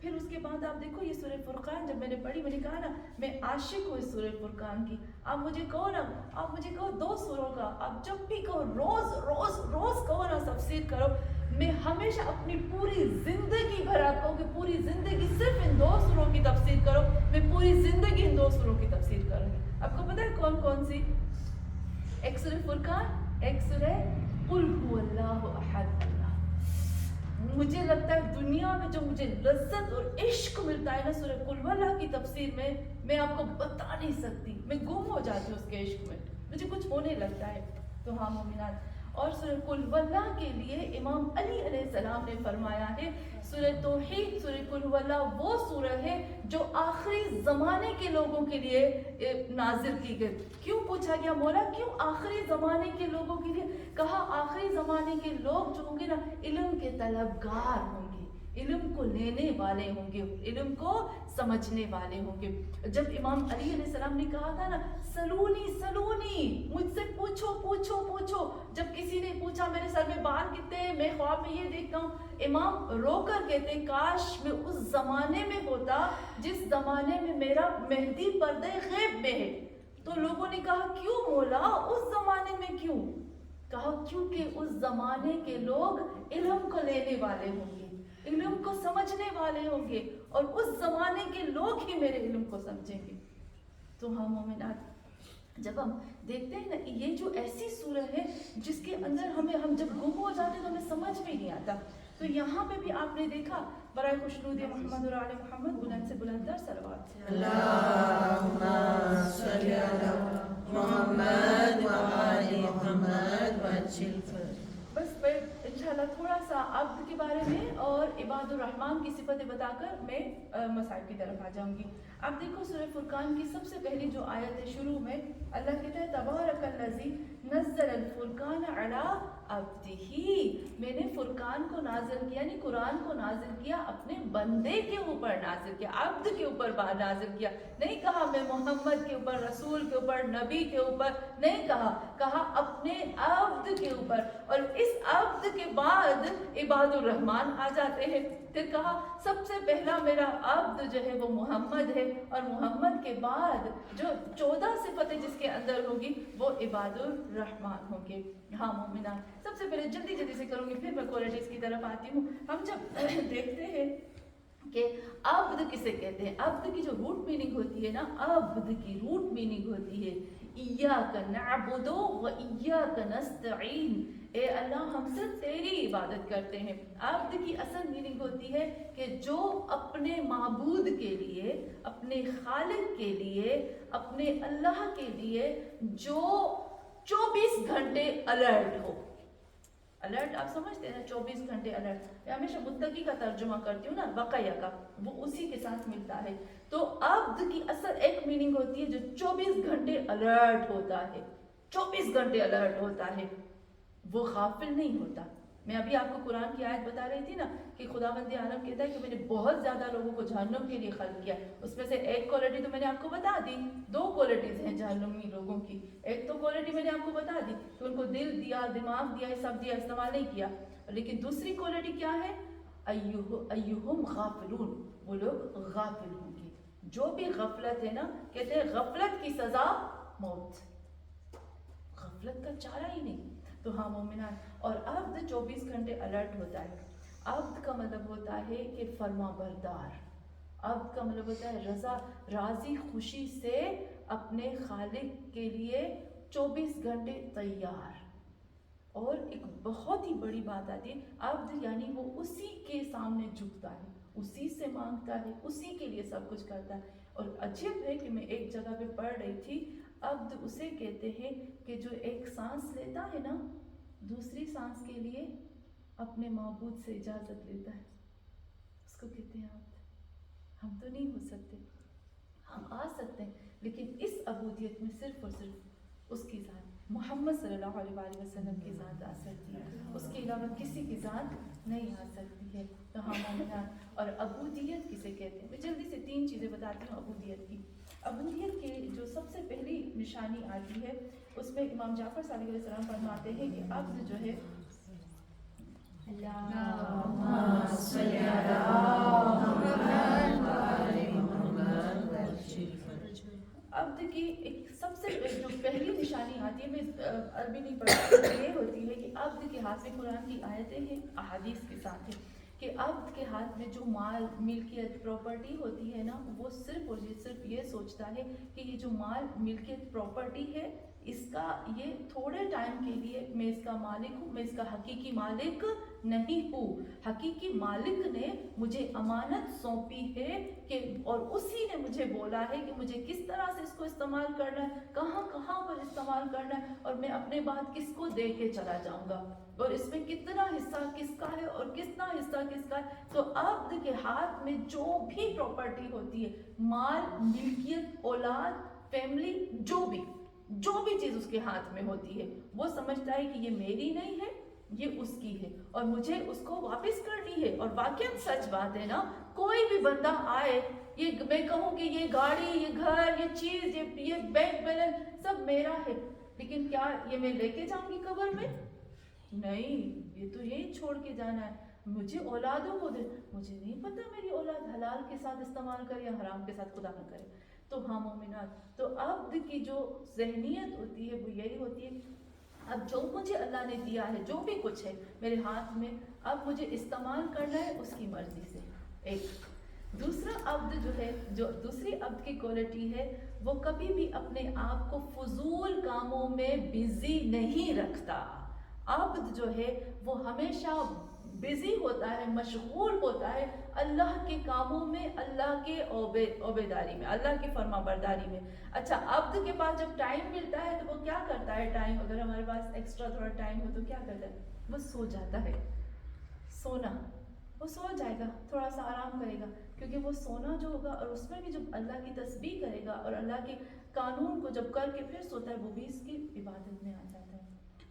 پھر اس کے بعد آپ دیکھو یہ سورہ فرقان جب میں نے پڑھی، میں نے کہا نا میں عاشق ہوں اس سورہ فرقان کی. آپ مجھے کہو نا، آپ مجھے کہو 2 سوروں کا، آپ جب بھی کہو روز روز روز کہو نا تفسیر کرو، میں ہمیشہ اپنی پوری زندگی بھر آپ کہو کہ پوری زندگی صرف ان 2 سوروں کی تفسیر کرو، میں پوری زندگی ان 2 سوروں کی تفسیر کروں گی. آپ کو پتہ ہے کون کون سی؟ ایک سورہ فرقان، ایک سورہ قل هو اللہ احد. مجھے لگتا ہے دنیا میں جو مجھے لذت اور عشق ملتا ہے نا سورہ قل واللہ کی تفسیر میں آپ کو بتا نہیں سکتی، میں گم ہو جاتی ہوں اس کے عشق میں، مجھے کچھ ہونے لگتا ہے. تو ہاں مومنات، اور سورہ قل واللہ کے لیے امام علی علیہ السلام نے فرمایا ہے سورہ توحید، سورہ قل واللہ وہ سورہ ہے جو آخری زمانے کے لوگوں کے لیے نازل کی گئی. کیوں پوچھا گیا مولا کیوں آخری زمانے کے لوگوں کے لیے؟ کہا آخری زمانے کے لوگ جو ہوں گے نا علم کے طلبگار ہوں گے، علم کو لینے والے ہوں گے، علم کو سمجھنے والے ہوں گے. جب امام علی علیہ السلام نے کہا تھا نا سلونی سلونی، مجھ سے پوچھو پوچھو پوچھو، جب کسی نے پوچھا میرے سر میں بال کتنے ہیں، میں خواب میں یہ دیکھتا ہوں، امام رو کر کہتے ہیں کاش میں اس زمانے میں ہوتا جس زمانے میں میرا مہدی پردے غیب میں ہے. تو لوگوں نے کہا کیوں مولا اس زمانے میں کیوں؟ کہا کیونکہ اس زمانے کے لوگ علم کو لینے والے ہوں گے، علم کو سمجھنے والے ہوں گے، اور اس زمانے کے لوگ ہی میرے علم کو سمجھیں گے. تو ہاں مومنات، جب ہم دیکھتے ہیں نا یہ جو ایسی سورہ ہے جس کے اندر ہم جب گم ہو جاتے ہیں تو ہمیں سمجھ میں نہیں آتا. تو یہاں پہ بھی آپ نے دیکھا برائے خوشنودی محمد اور آل محمد بلند سے بلندر صلوات. اللہم صلی علی محمد و آل محمد وجل. بس میں انشاءاللہ تھوڑا سا عبد کے بارے میں اور عباد الرحمن کی صفتیں بتا کر میں مسائل کی طرف آ جاؤں گی. اب دیکھو سورہ فرقان کی سب سے پہلی جو آیت ہے شروع میں اللہ کہتا ہے تبارک الذی نزل الفرقان علی عبدہ، میں نے فرقان کو نازل کیا یعنی قرآن کو نازل کیا اپنے بندے کے اوپر نازل کیا، عبد کے اوپر نازل کیا. نہیں کہا میں محمد کے اوپر، رسول کے اوپر، نبی کے اوپر نہیں کہا، کہا اپنے عبد کے اوپر. اور اس عبد کے بعد عباد الرحمن آ جاتے ہیں. پھر کہا سب سے پہلا میرا عبد جو ہے وہ محمد ہے، اور محمد کے بعد جو 14 صفتیں جس کے اندر ہوگی وہ عباد الرحمن ہوں گے. ہاں مومنان، سب سے پہلے جلدی سے کروں گی پھر میں کوالٹیز کی طرف آتی ہوں. ہم جب دیکھتے ہیں کہ عبد کسے کہتے ہیں، عبد کی جو روٹ میننگ ہوتی ہے نا، عبد کی روٹ میننگ ہوتی ہے ایاک نعبد و ایاک نستعین، اے اللہ ہم صرف تیری عبادت کرتے ہیں. عبد کی اصل میننگ ہوتی ہے کہ جو اپنے معبود کے لیے، اپنے خالق کے لیے، اپنے اللہ کے لیے جو 24 گھنٹے الرٹ ہو. الرٹ آپ سمجھتے ہیں نا، 24 گھنٹے الرٹ. میں ہمیشہ متقی کا ترجمہ کرتی ہوں نا، وقیہ کا، وہ اسی کے ساتھ ملتا ہے. تو عبد کی اصل ایک میننگ ہوتی ہے جو 24 گھنٹے الرٹ ہوتا ہے، 24 گھنٹے الرٹ ہوتا ہے، وہ غافل نہیں ہوتا. میں ابھی آپ کو قرآن کی آیت بتا رہی تھی نا کہ خداوند عالم کہتا ہے کہ میں نے بہت زیادہ لوگوں کو جہنم کے لیے خلق کیا. اس میں سے ایک کوالٹی تو میں نے آپ کو بتا دی، 2 کوالٹیز ہیں جہنمی لوگوں کی. ایک تو کوالٹی میں نے آپ کو بتا دی کہ ان کو دل دیا، دماغ دیا، یہ سب دیا، استعمال نہیں کیا. لیکن دوسری کوالٹی کیا ہے؟ ایہم غافلون، وہ لوگ غافل ہوں گے. جو بھی غفلت ہے نا، کہتے ہیں غفلت کی سزا موت، غفلت کا چارہ ہی نہیں. تو ہاں مومنان، اور عبد 24 گھنٹے الرٹ ہوتا ہے. عبد کا مطلب ہوتا ہے کہ فرما بردار. عبد کا مطلب ہوتا ہے رضا، راضی خوشی سے اپنے خالق کے لیے 24 گھنٹے تیار. اور ایک بہت ہی بڑی بات آتی ہے، عبد یعنی وہ اسی کے سامنے جھکتا ہے، اسی سے مانگتا ہے، اسی کے لیے سب کچھ کرتا ہے. اور عجیب ہے کہ میں ایک جگہ پہ پڑھ رہی تھی، عبد اسے کہتے ہیں کہ جو ایک سانس لیتا ہے نا، دوسری سانس کے لیے اپنے معبود سے اجازت لیتا ہے، اس کو کہتے ہیں عبد. ہم تو نہیں ہو سکتے، ہم آ سکتے ہیں لیکن اس عبودیت میں صرف اور صرف اس کی ذات محمد صلی اللہ علیہ وآلہ وسلم کی ذات آ سکتی ہے، اس کے علاوہ کسی کی ذات نہیں آ سکتی ہے. تو ہاں مومنان، اور عبودیت کسے کہتے ہیں؟ میں جلدی سے 3 چیزیں بتاتی ہوں عبودیت کی. عبودیت کی جو سب سے پہلی نشانی آتی ہے اس میں امام جعفر صادق علیہ السلام فرماتے ہیں کہ عبد جو ہے عبد کی ایک سب سے جو پہلی نشانی آتی ہے، میں عربی نہیں پڑھتی، یہ ہوتی ہے کہ عبد کے ہاتھ میں قرآن کی آیتیں ہیں، احادیث کے ساتھ ہیں کہ عبد کے ہاتھ میں جو مال، ملکیت، پراپرٹی ہوتی ہے نا، وہ صرف اور صرف یہ سوچتا ہے کہ یہ جو مال، ملکیت، پراپرٹی ہے، اس کا یہ تھوڑے ٹائم کے لیے میں اس کا مالک ہوں، میں اس کا حقیقی مالک نہیں ہوں۔ حقیقی مالک نے مجھے امانت سونپی ہے کہ، اور اسی نے مجھے بولا ہے کہ مجھے کس طرح سے اس کو استعمال کرنا ہے، کہاں کہاں پر استعمال کرنا ہے، اور میں اپنے بعد کس کو دے کے چلا جاؤں گا، اور اس میں کتنا حصہ کس کا ہے اور کتنا حصہ کس کا ہے۔ تو عبد کے ہاتھ میں جو بھی پراپرٹی ہوتی ہے، مال، ملکیت، اولاد، فیملی، جو بھی چیز اس کے ہاتھ میں ہوتی ہے، وہ سمجھتا ہے کہ یہ میری نہیں ہے، یہ اس کی ہے، اور مجھے اس کو واپس کرنی ہے۔ اور واقعاً سچ بات ہے نا، کوئی بھی بندہ آئے، یہ میں کہوں کہ یہ گاڑی، یہ گھر، یہ چیز، یہ بینک بیلنس سب میرا ہے، لیکن کیا یہ میں لے کے جاؤں گی قبر میں؟ نہیں، یہ تو یہی چھوڑ کے جانا ہے۔ مجھے اولادوں کو دے، مجھے نہیں پتا میری اولاد حلال کے ساتھ استعمال کرے یا حرام کے ساتھ، خدا نہ کرے۔ تو ہاں مومنات، تو عبد کی جو ذہنیت ہوتی ہے وہ یہی ہوتی ہے، اب جو مجھے اللہ نے دیا ہے، جو بھی کچھ ہے میرے ہاتھ میں، اب مجھے استعمال کرنا ہے اس کی مرضی سے۔ ایک دوسرا عبد جو ہے، جو دوسری عبد کی کوالٹی ہے، وہ کبھی بھی اپنے آپ کو فضول کاموں میں بزی نہیں رکھتا۔ عبد جو ہے وہ ہمیشہ بزی ہوتا ہے، مشغول ہوتا ہے اللہ کے کاموں میں، اللہ کے عبیداری میں، اللہ کی فرما برداری میں۔ اچھا، عبد کے پاس جب ٹائم ملتا ہے تو وہ کیا کرتا ہے؟ ٹائم اگر ہمارے پاس ایکسٹرا تھوڑا ٹائم ہو تو کیا کرتا ہے؟ وہ سو جاتا ہے۔ سونا، وہ سو جائے گا، تھوڑا سا آرام کرے گا، کیونکہ وہ سونا جو ہوگا اور اس میں بھی جب اللہ کی تسبیح کرے گا اور اللہ کے قانون کو جب کر کے پھر سوتا ہے، وہ بھی اس کی عبادت میں آ جاتا ہے۔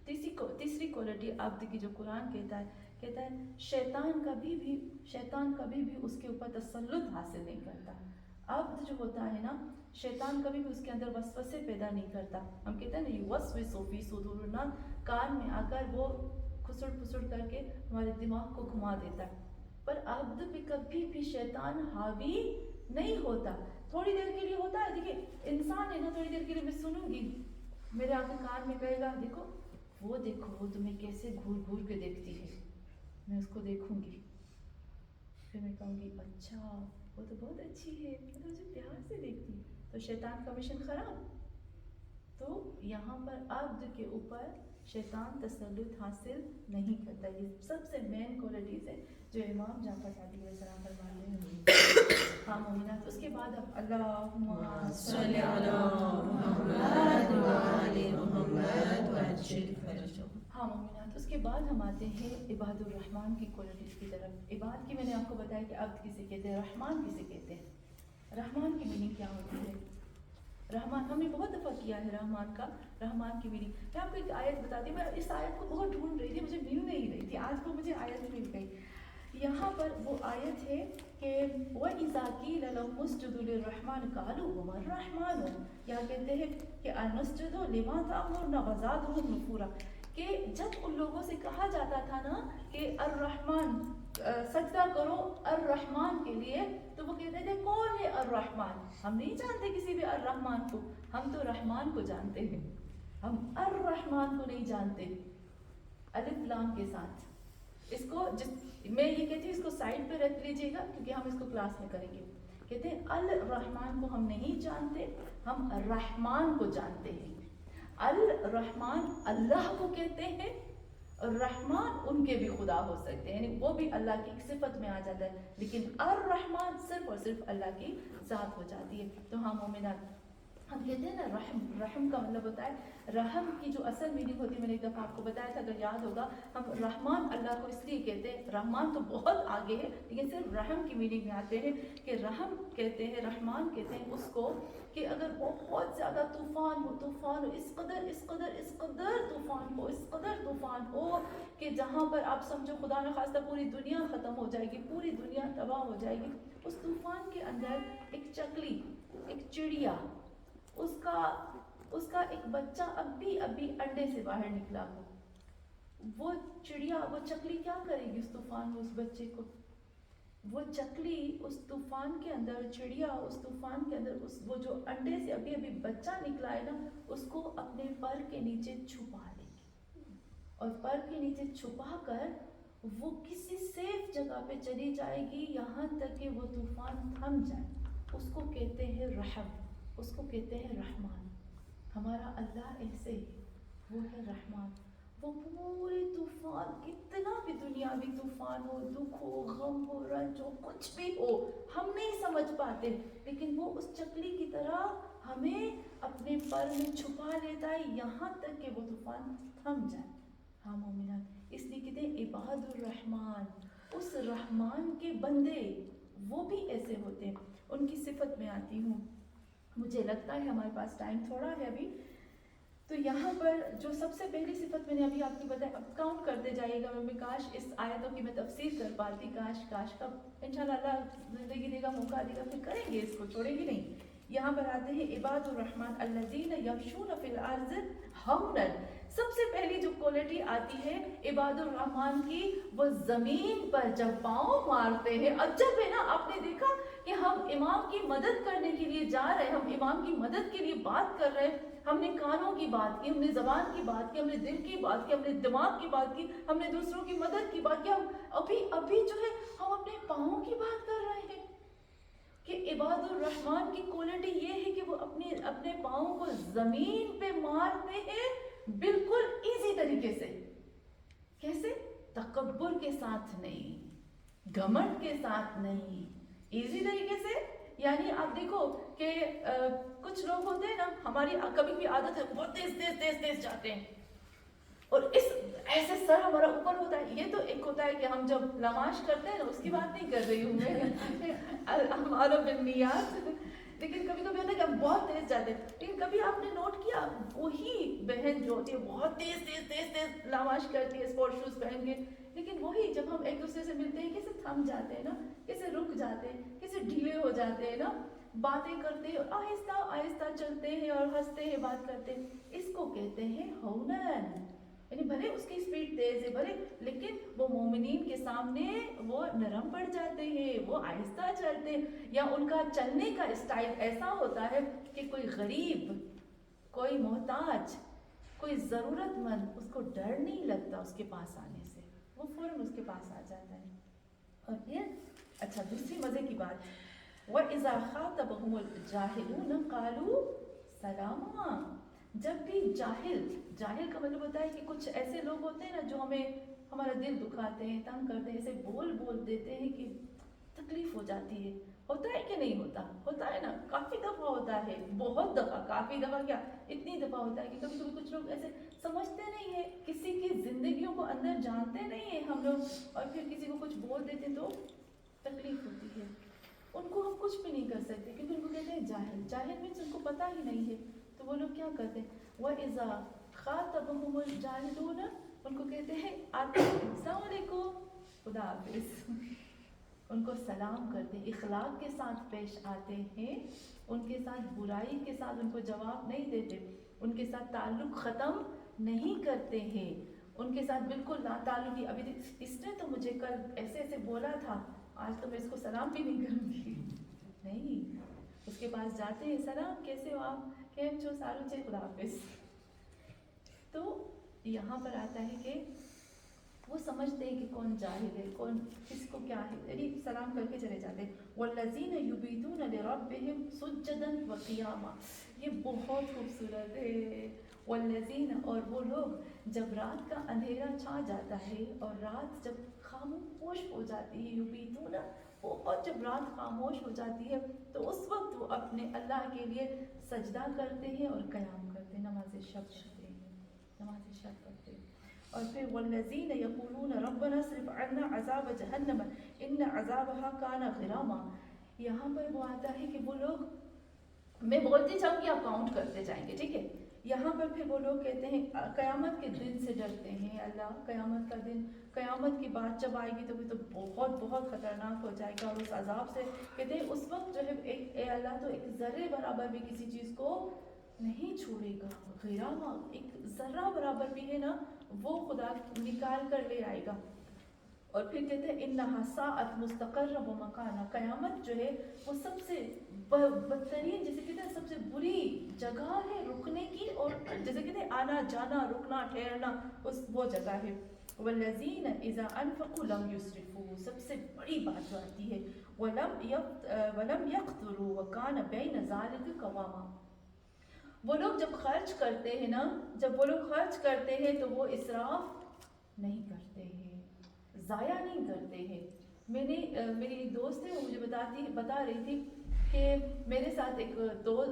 تیسری کوالٹی عبد کی جو قرآن کہتا ہے شیطان کبھی بھی اس کے اوپر تسلط حاصل نہیں کرتا۔ عبد جو ہوتا ہے نا، شیطان کبھی بھی اس کے اندر وسوسے پیدا نہیں کرتا۔ ہم کہتے ہیں نا یوسوس فی صدور الناس، کان میں آ کر وہ کھسڑ پھسڑ کر کے ہمارے دماغ کو گھما دیتا ہے، پر عبد پہ کبھی بھی شیطان حاوی نہیں ہوتا۔ تھوڑی دیر کے لیے ہوتا ہے، دیکھیں انسان ہے نا، تھوڑی دیر کے لیے میں سنوں گی، میرے آپ کے کان میں کہے گا دیکھو وہ تمہیں کیسے گھور گھور کے دیکھتی ہے، میں اس کو دیکھوں گی، پھر میں کہوں گی اچھا وہ تو بہت اچھی ہے، وہ تو مجھے پیار سے دیکھتی ہے، تو شیطان کا مشن خراب۔ تو یہاں پر عبد کے اوپر شیطان تسلط حاصل نہیں کرتا۔ یہ سب سے مین کوالٹیز ہے جو امام جعفر صادق علیہ السلام فرماتے ہیں۔ ہاں مومنات، اس کے بعد اب اللہم صلی علی محمد و آل محمد وعجل فرجہ۔ ہاں مومنات، اس کے بعد ہم آتے ہیں عباد الرحمن کی کوالٹیز کی طرف۔ عباد کی میں نے آپ کو بتایا کہ عبد کسے کہتے ہیں، رحمان کسے کہتے ہیں۔ رحمان کی میننگ کیا ہوتی ہے؟ رحمان ہم نے بہت دفعہ کیا ہے رحمان کا، رحمان کی میننگ میں آپ کو ایک آیت بتاتی ہوں۔ میں اس آیت کو بہت ڈھونڈ رہی تھی، مجھے مل نہیں رہی تھی، آج کو مجھے آیت مل گئی۔ یہاں پر وہ آیت ہے کہ وَإِذَا قِيلَ لَهُمُ اسْجُدُوا لِلرَّحْمَنِ قَالُوا وَمَا الرَّحْمَنُ، یا کہتے ہیں کہ أَنُسْجُدُ لِمَا تَأْمُرُنَا وَزَادَهُمْ نُفُورًا، کہ جب ان لوگوں سے کہا جاتا تھا نا کہ الرحمن سجدہ کرو الرحمن کے لیے، تو وہ کہتے تھے کون ہے الرحمن؟ ہم نہیں جانتے کسی بھی الرحمن کو، ہم تو رحمان کو جانتے ہیں، ہم الرحمن کو نہیں جانتے الف لام کے ساتھ۔ اس کو میں یہ کہتی ہوں اس کو سائڈ پہ رکھ لیجئے گا کیونکہ ہم اس کو کلاس میں کریں گے۔ کہتے ہیں الرحمن کو ہم نہیں جانتے، ہم رحمان کو جانتے ہیں۔ الرحمن اللہ کو کہتے ہیں، الرحمن ان کے بھی خدا ہو سکتے ہیں، یعنی وہ بھی اللہ کی ایک صفت میں آ جاتا ہے، لیکن الرحمن صرف اور صرف اللہ کی ذات ہو جاتی ہے۔ تو ہاں مومنات، ہم کہتے ہیں نا رحم کا مطلب ہوتا ہے، رحم کی جو اصل میننگ ہوتی ہے میں نے ایک دفعہ آپ کو بتایا تھا، اگر یاد ہوگا، ہم رحمان اللہ کو اس لیے کہتے ہیں، رحمان تو بہت آگے ہے لیکن صرف رحم کی میننگ میں آتے ہیں کہ رحم کہتے ہیں، رحمان کہتے ہیں اس کو کہ اگر بہت زیادہ طوفان ہو، اس قدر طوفان ہو کہ جہاں پر آپ سمجھو خدا نہ خواستہ پوری دنیا ختم ہو جائے گی، پوری دنیا تباہ ہو جائے گی، اس طوفان کے اندر ایک چکلی، ایک چڑیا، اس کا ایک بچہ ابھی انڈے سے باہر نکلا ہو، وہ چڑیا وہ چکلی کیا کرے گی اس طوفان میں اس بچے کو؟ وہ چکلی اس طوفان کے اندر، چڑیا اس طوفان کے اندر وہ جو انڈے سے ابھی ابھی بچہ نکلا ہے نا، اس کو اپنے پر کے نیچے چھپا لے گی، اور پر کے نیچے چھپا کر وہ کسی سیف جگہ پہ چلی جائے گی یہاں تک کہ وہ طوفان تھم جائے۔ اس کو کہتے ہیں رحم، اس کو کہتے ہیں رحمان۔ ہمارا اللہ ایسے ہی، وہ ہے رحمان۔ وہ پورے طوفان، کتنا بھی دنیاوی طوفان ہو، دکھ ہو، غم ہو، رنج ہو، کچھ بھی ہو، ہم نہیں سمجھ پاتے، لیکن وہ اس چکلی کی طرح ہمیں اپنے پر میں چھپا لیتا ہے یہاں تک کہ وہ طوفان تھم جائے۔ ہاں مومنات، اس لیے کہتے ہیں عباد الرحمن، اس رحمان کے بندے، وہ بھی ایسے ہوتے ہیں۔ ان کی صفت میں آتی ہوں، مجھے لگتا ہے ہمارے پاس ٹائم تھوڑا ہے ابھی، تو یہاں پر جو سب سے پہلی صفت میں نے ابھی آپ کو بتایا، اب کاؤنٹ کرتے جائیے گا، میں کاش اس آیتوں کی میں تفسیر کر پاتی، کاش کب انشاءاللہ اللہ زندگی دے گا، موقع دے گا، پھر کریں گے، اس کو چھوڑیں گے نہیں۔ یہاں پر آتے ہیں عباد الرحمن الذین یمشون فی الارض ہونا، سب سے پہلی جو کوالٹی آتی ہے عباد الرحمن کی، وہ زمین پر جب پاؤں مارتے ہیں، عجب ہے نا، آپ نے دیکھا کہ ہم امام کی مدد کرنے کے لیے جا رہے ہیں، ہم امام کی مدد کے لیے بات کر رہے ہیں، ہم نے کانوں کی بات کی، ہم نے زبان کی بات کی، ہم نے دل کی بات کی، ہم نے دماغ کی بات کی، ہم نے دوسروں کی مدد کی بات کی، ہم ابھی جو ہے ہم اپنے پاؤں کی بات کر رہے ہیں کہ عباد الرحمن کی کوالٹی یہ ہے کہ وہ اپنے پاؤں کو زمین پہ مارتے ہیں بالکل ایزی طریقے سے۔ کیسے؟ تکبر کے ساتھ نہیں، گھمنڈ کے ساتھ نہیں، ایزی طریقے سے۔ یعنی آپ دیکھو کہ کچھ لوگ ہوتے ہیں نا، ہماری کبھی بھی عادت ہے بہت تیز جاتے ہیں، اور ایسے سر ہمارا اوپر ہوتا ہے۔ یہ تو ایک ہوتا ہے کہ ہم جب نماز کرتے ہیں نا، اس کی بات نہیں کر رہی ہوں میں، ہمارا بالنیات، لیکن کبھی کبھی ہوتا ہے کہ ہم بہت تیز جاتے ہیں۔ لیکن کبھی آپ نے نوٹ کیا، وہی بہن جو ہوتی ہے بہت تیز نماز کرتی ہے اسپورٹ شوز پہن کے، لیکن وہی جب ہم ایک دوسرے سے ملتے ہیں کیسے تھم جاتے ہیں نا، کیسے رک جاتے ہیں، کیسے ڈھیلے ہو جاتے ہیں نا، باتیں کرتے ہیں آہستہ آہستہ چلتے ہیں اور ہنستے ہیں، بات کرتے ہیں۔ اس کو کہتے ہیں ہونن، یعنی بھلے اس کی سپیڈ تیز ہے بھلے، لیکن وہ مومنین کے سامنے وہ نرم پڑ جاتے ہیں، وہ آہستہ چلتے ہیں، یا ان کا چلنے کا اسٹائل ایسا ہوتا ہے کہ کوئی غریب، کوئی محتاج، کوئی ضرورت مند، اس کو ڈر نہیں لگتا اس کے پاس آنے سے، وہ فوراً اس کے پاس آ جاتا ہے۔ اور پھر اچھا دوسری مزے کی بات، وَإِذَا خَاطَبَهُمُ الْجَاهِلُونَ قَالُوا سَلَامًا، جب بھی جاہل کا مطلب ہوتا ہے کہ کچھ ایسے لوگ ہوتے ہیں نا جو ہمارا دل دکھاتے ہیں، تنگ کرتے ہیں، ایسے بول دیتے ہیں کہ تکلیف ہو جاتی ہے۔ ہوتا ہے کہ نہیں ہوتا؟ ہوتا ہے نا، کافی دفعہ ہوتا ہے، بہت دفعہ، کافی دفعہ کیا اتنی دفعہ ہوتا ہے کہ کبھی کچھ لوگ ایسے سمجھتے نہیں ہیں، کسی کی زندگیوں کو اندر جانتے نہیں ہیں ہم لوگ، اور پھر کسی کو کچھ بول دیتے ہیں تو تکلیف ہوتی ہے۔ ان کو ہم کچھ بھی نہیں کر سکتے کیونکہ ان کو کہتے ہیں جاہل مینس ان کو پتہ ہی نہیں ہے، تو وہ لوگ کیا کرتے ہیں، وَإِذَا خَاطَبَهُمُ الْجَاهِلُونَ، ان کو کہتے ہیں آتے السلام علیکم، خدا حافظ، ان کو سلام کرتے ہیں، اخلاق کے ساتھ پیش آتے ہیں، ان کے ساتھ برائی کے ساتھ ان کو جواب نہیں دیتے، ان کے ساتھ تعلق ختم نہیں کرتے ہیں، ان کے ساتھ بالکل لا تعلقی، ابھی اس نے تو مجھے کل ایسے بولا تھا، آج تو میں اس کو سلام بھی نہیں کروں گی، نہیں، اس کے پاس جاتے ہیں، سلام کیسے ہو آپ، کیم چھو، سارو چھے، خدا حافظ۔ تو یہاں پر آتا ہے کہ وہ سمجھتے ہیں کہ کون جاہل ہے، کون کس کو کیا ہے، یعنی سلام کر کے چلے جاتے ہیں۔ وَالَّذِينَ يُبِيتُونَ لِرَبِّهِمْ سُجَّدًا وَقِيَامًا، یہ بہت خوبصورت ہے۔ وَالَّذِينَ، اور وہ لوگ جب رات کا اندھیرا چھا جاتا ہے اور رات جب خاموش ہو جاتی ہے، یبیتون، بہت جب رات خاموش ہو جاتی ہے تو اس وقت وہ اپنے اللہ کے لیے سجدہ کرتے ہیں اور قیام کرتے ہیں، نماز شب پڑھتے ہیں، نماز شب پڑھتے ہیں۔ اور پھر والذین یقولون ربنا اصرف عنا عذاب جہنم ان عذابها کان غراما، یہاں پر وہ آتا ہے کہ وہ لوگ، میں بولتی جاؤں گی آپ کاؤنٹ کرتے جائیں گے، ٹھیک ہے؟ یہاں پر پھر وہ لوگ کہتے ہیں قیامت کے دن سے ڈرتے ہیں، اللہ قیامت کا دن، قیامت کی بات جب آئے گی تو بھی تو بہت بہت خطرناک ہو جائے گا، اور اس عذاب سے کہتے ہیں اس وقت جو ہے اے اللہ تو ایک ذرے برابر بھی کسی چیز کو نہیں چھوڑے گا. غیرہ ایک ذرہ برابر بھی ہے نا وہ خدا نکال کر لے آئے گا. اور پھر کہتے ہیں انہا ساعت مستقر و مکانہ. قیامت جو ہے وہ سب سے بدترین جسے کہتے ہیں سب سے بری جگہ ہے رکنے کی, اور جیسے کہتے ہیں آنا جانا رکنا ٹھہرنا وہ جگہ ہے. والذین اذا انفقوا لم یسرفوا, سب سے بڑی بات جو آتی ہے ولم یقتروا وکان بین ذلک قواما. وہ لوگ جب خرچ کرتے ہیں نا, جب وہ لوگ خرچ کرتے ہیں تو وہ اسراف نہیں کرتے ہیں, ضائع نہیں کرتے ہیں. میری ایک دوست ہے, وہ مجھے بتا رہی تھی کہ میرے ساتھ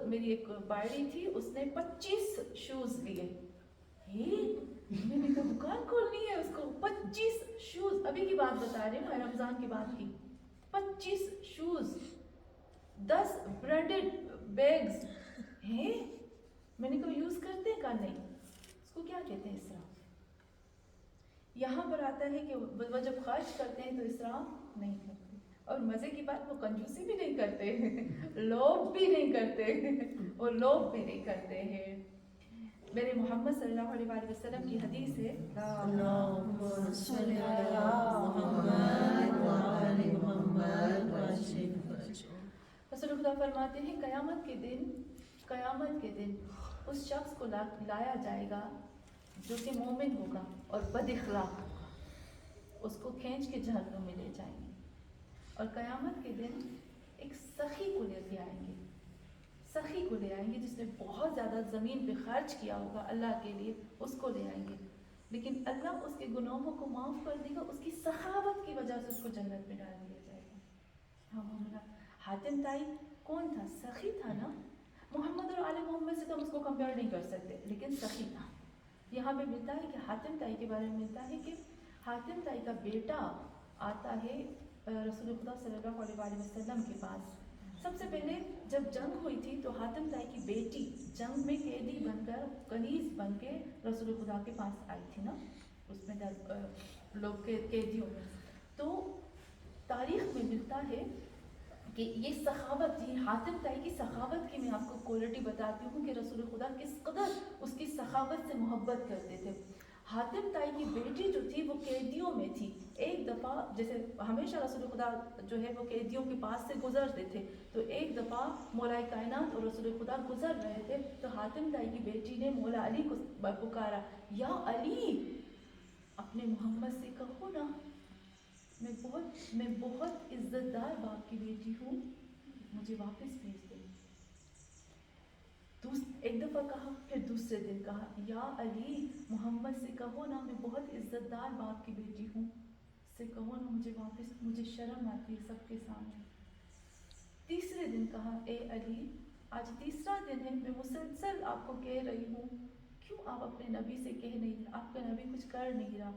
میری ایک بائڑی تھی, اس نے 25 شوز لیے. میں نے کہا دکان کھولنی ہے اس کو, 25 شوز, ابھی کی بات بتا رہی ہوں, رمضان کی بات کی. 25 شوز, 10 برانڈڈ بیگز ہیں. میں نے کہا یوز کرتے کا نہیں, اس کو کیا کہتے ہیں اسراف. یہاں پر آتا ہے کہ وہ جب خرچ کرتے ہیں تو اسراف نہیں کرتے, اور مزے کی بات وہ کنجوسی بھی نہیں کرتے, لوب بھی نہیں کرتے, اور لوب بھی نہیں کرتے ہیں. میرے محمد صلی اللہ علیہ وسلم کی حدیث ہے, اللهم صل على محمد وعلى محمد وسلم. رسول خدا فرماتے ہیں قیامت کے دن اس شخص کو لایا جائے گا جو کہ مومن ہوگا اور بد اخلاق ہوگا, اس کو کھینچ کے جہنم میں لے جائیں گے. اور قیامت کے دن ایک سخی کو لے آئیں گے جس نے بہت زیادہ زمین پہ خرچ کیا ہوگا اللہ کے لیے, اس کو لے آئیں گے. لیکن اللہ اس کے گناہوں کو معاف کر دے گا, اس کی سخاوت کی وجہ سے اس کو جنت میں ڈال دیا جائے گا. حاتم طائی کون تھا؟ سخی تھا نا. محمد اور آل محمد سے تو ہم اس کو کمپیئر نہیں کر سکتے, لیکن سخی تھا. یہاں پہ ملتا ہے کہ حاتم طائی کے بارے میں ملتا ہے کہ حاتم طائی کا بیٹا آتا ہے رسول خدا صلی اللہ علیہ وسلم کے پاس. سب سے پہلے جب جنگ ہوئی تھی تو حاتم طائی کی بیٹی جنگ میں قیدی بن کر, کنیز بن کے رسول خدا کے پاس آئی تھی نا, اس میں لوگ قیدیوں میں. تو تاریخ میں ملتا ہے کہ یہ سخاوت, یہ حاتم طائی کی سخاوت کی میں آپ کو کوالٹی بتاتی ہوں کہ رسول خدا کس قدر اس کی سخاوت سے محبت کرتے تھے. حاتم طائی کی بیٹی جو تھی وہ قیدیوں میں تھی. ایک دفعہ جیسے ہمیشہ رسول خدا جو ہے وہ قیدیوں کے پاس سے گزرتے تھے, تو ایک دفعہ مولا کائنات اور رسول خدا گزر رہے تھے, تو حاتم طائی کی بیٹی نے مولا علی کو پکارا, یا علی اپنے محمد سے کہو نا, میں بہت عزت دار باپ کی بیٹی ہوں, مجھے واپس بھیج دے. ایک دفعہ کہا, پھر دوسرے دن کہا, یا علی محمد سے کہو نا, میں بہت عزت دار باپ کی بیٹی ہوں, سے کہو نا مجھے واپس, مجھے شرم آتی ہے سب کے سامنے. تیسرے دن کہا, اے علی آج تیسرا دن ہے, میں مسلسل آپ کو کہہ رہی ہوں, کیوں آپ اپنے نبی سے کہہ نہیں, آپ کا نبی کچھ کر نہیں رہا.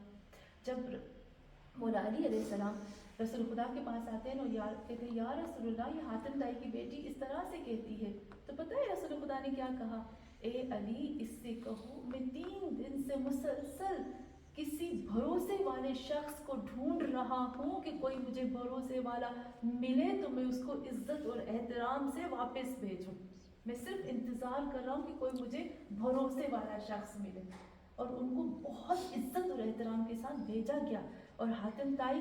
جب مولا علی علیہ السلام رسول خدا کے پاس آتے ہیں اور کہتے ہیں یا رسول اللہ یہ حاتم طائی کی بیٹی اس طرح سے کہتی ہے, تو پتہ ہے رسول خدا نے کیا کہا, اے علی اس سے کہو میں 3 دن سے مسلسل کسی بھروسے والے شخص کو ڈھونڈ رہا ہوں کہ کوئی مجھے بھروسے والا ملے تو میں اس کو عزت اور احترام سے واپس بھیجوں. میں صرف انتظار کر رہا ہوں کہ کوئی مجھے بھروسے والا شخص ملے. اور ان کو بہت عزت اور احترام کے ساتھ بھیجا گیا. اور حاتم طائی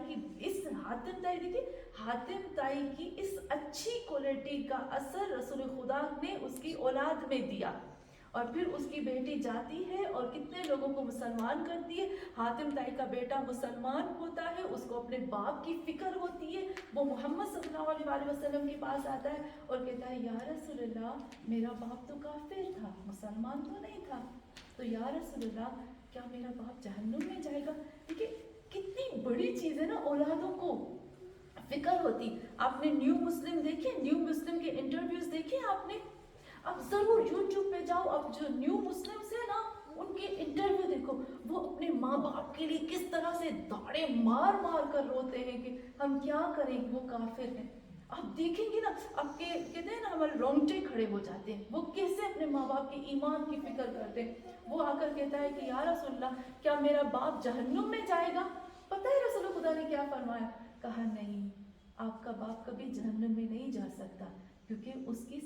کی اس اچھی کوالٹی کا اثر رسول خدا نے اس کی اولاد میں دیا. اور پھر اس کی بیٹی جاتی ہے اور کتنے لوگوں کو مسلمان کرتی ہے. حاتم طائی کا بیٹا مسلمان ہوتا ہے, اس کو اپنے باپ کی فکر ہوتی ہے. وہ محمد صلی اللہ علیہ وسلم کے پاس آتا ہے اور کہتا ہے یا رسول اللہ میرا باپ تو کافر تھا, مسلمان تو نہیں تھا, تو یا رسول اللہ کیا میرا باپ جہنم میں جائے گا. دیکھیے کتنی بڑی چیز ہے نا, اولادوں کو فکر ہوتی. آپ نے نیو مسلم دیکھے, نیو مسلم کے انٹرویوز دیکھے آپ نے, اب ضرور یوٹیوب پہ جاؤ, اب جو نیو مسلمز ہیں نا ان کے انٹرویو دیکھو, وہ اپنے ماں باپ کے لیے کس طرح سے داڑے مار مار کر روتے ہیں کہ ہم کیا کریں, وہ کافر ہیں. آپ دیکھیں گے نا, آپ کے کہتے ہیں نا ہمارے رونگٹے کھڑے ہو جاتے ہیں, وہ کیسے اپنے ماں باپ کے ایمان کی فکر کرتے ہیں. وہ آ کر کہتا ہے کہ یا رسول اللہ کیا میرا باپ جہنم میں جائے گا. پتہ ہے رسول خدا نے کیا فرمایا, کہا نہیں آپ کا باپ کبھی جہنم میں نہیں جا سکتا, کیونکہ اس کی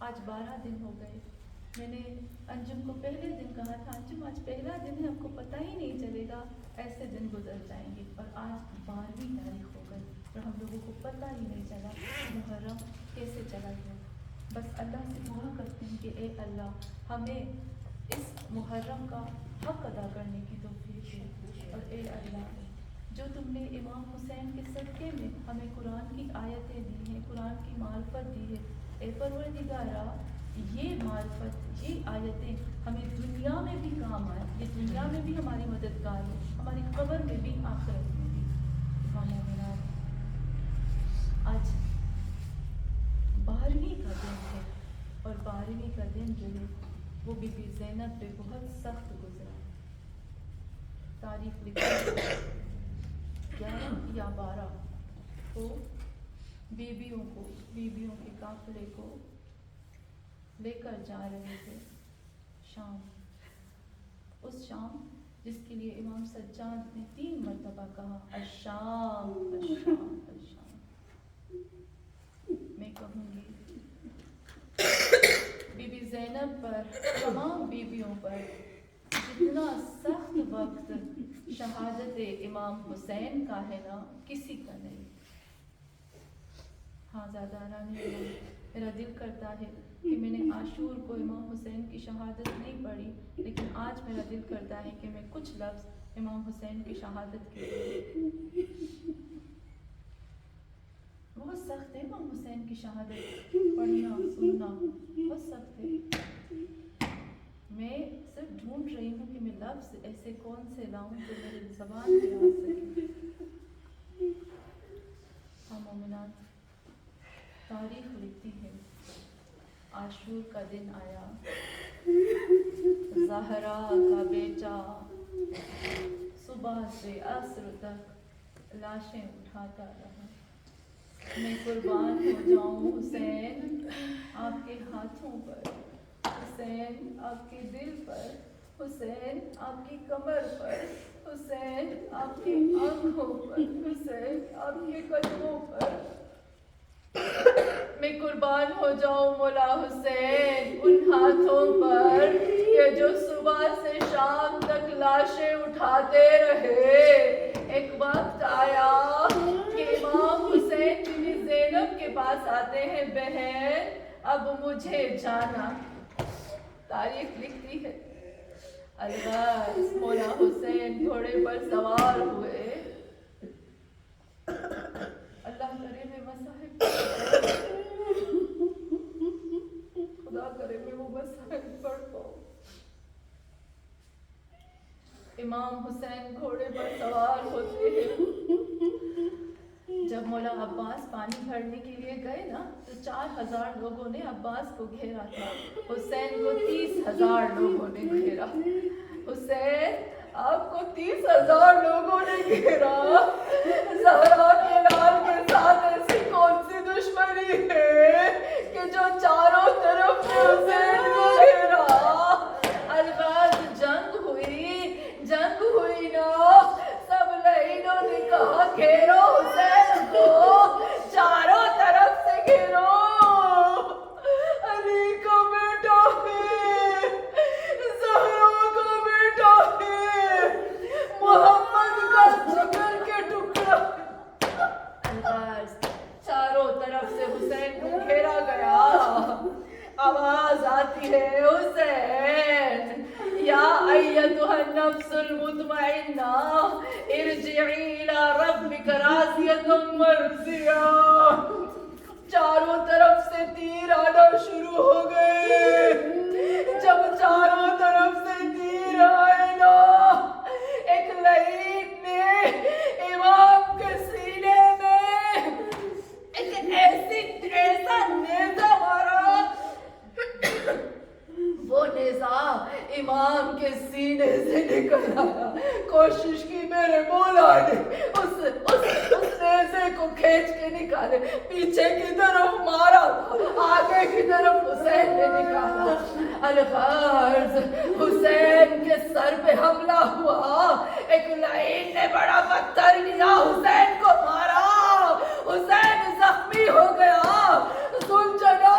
آج 12 دن ہو گئے. میں نے انجم کو پہلے دن کہا تھا انجم آج پہلا دن ہے, آپ کو پتہ ہی نہیں چلے گا, ایسے دن گزر جائیں گے. اور آج 12ویں تاریخ ہو گئی اور ہم لوگوں کو پتہ ہی نہیں چلا محرم کیسے چلا گیا. بس اللہ سے دعا کرتے ہیں کہ اے اللہ ہمیں اس محرم کا حق ادا کرنے کی توفیق دے. اور اے اللہ جو تم نے امام حسین کے صدقے میں ہمیں قرآن کی آیتیں دی ہیں, قرآن کی معرفت دی ہے, اے پروردگارا یہ معرفت یہ آیتیں ہمیں دنیا میں بھی کام آئے, یہ دنیا میں بھی ہماری مددگار ہو, ہماری قبر میں بھی آخرت میں بھی. آج 12ویں کا دن ہے اور 12ویں کا دن جو ہے وہ بی بی زینب پہ بہت سخت گزرا. تاریخ لکھی 11 یا 12 کو بیبیوں کے قافلے کو لے کر جا رہے تھے شام. اس شام جس کے لیے امام سجاد نے 3 مرتبہ کہا الشام الشام الشام. میں کہوں گی بی بی زینب پر, تمام بیبیوں پر جتنا سخت وقت شہادت امام حسین کا ہے نا کسی کا نہیں. ہاں زادارہ نے میرا دل کرتا ہے کہ میں نے عاشور کو امام حسین کی شہادت نہیں پڑھی, لیکن آج میرا دل کرتا ہے کہ میں کچھ لفظ امام حسین کی شہادت کے. بہت سخت ہے امام حسین کی شہادت پڑھنا سننا, بہت سخت ہے. میں صرف ڈھونڈ رہی ہوں کہ میں لفظ ایسے کون سے لاؤں جو میرے زبان پہ آ سکے. ہاں مومنات, تاریخ لکھتی ہے عاشور کا دن آیا, زہرا کا بیٹا صبح سے عصر تک لاشیں اٹھاتا رہا. میں قربان ہو جاؤں حسین آپ کے ہاتھوں پر, حسین آپ کے دل پر, حسین آپ کی کمر پر, حسین آپ کی آنکھوں پر, حسین آپ کے قدموں پر. میں قربان ہو جاؤں مولا حسین ان ہاتھوں پر کہ جو صبح سے شام تک لاشیں اٹھاتے رہے. ایک وقت آیا کہ امام حسین بن زینب کے پاس آتے ہیں, بہن اب مجھے جانا. تاریخ لکھتی ہے الغرض مولا حسین گھوڑے پر سوار ہوئے. اللہ کرے میں مصاحب خدا کرے میں وہ مصاحب پڑھ پاؤں. امام حسین گھوڑے پر سوار ہوتے ہیں. جب مولا عباس پانی بھرنے کے لیے گئے نا تو 4000 لوگوں نے عباس کو گھیرا تھا, حسین کو 30,000 لوگوں نے گھیرا. حسین آپ کو 30,000 لوگوں نے گھیرا, زہرا کے لال کے ساتھ ایسی کون سی دشمنی ہے کہ جو چاروں طرف سے حسین کو گھیرا. الباز جنگ ہوئی نا, سب لعینوں نے کہا گھیرو حسین کو, چاروں طرف سے گھیرو. علی کا بیٹا ہے, زہرا کا بیٹا ہے, محمد کا جگر کے ٹکڑا. الباز چاروں طرف سے حسین کو گھیرا گیا. آواز آتی ہے حسین یا ایتھا النفس المطمئنہ ارجعی الی ربک راضیۃ مرضیہ. چاروں طرف سے تیر آنا شروع ہو گئے. جب چاروں طرف سے تیر آئے نا, ایک لعین نے امام کے سینے میں ایک ایسا نیزہ مارا. وہ نیزہ امام کے سینے سے نکل آیا. کوشش کی میرے مولا نے اس نیزے کو کھینچ کے نکالے. پیچھے کی طرف مارا تھا, آگے کی طرف حسین نے نکالا. الغرض حسین کے سر پہ حملہ ہوا. ایک لعین نے بڑا پتھر لیا, حسین کو مارا. حسین زخمی ہو گیا. سن جنا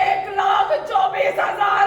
1,24,000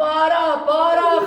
12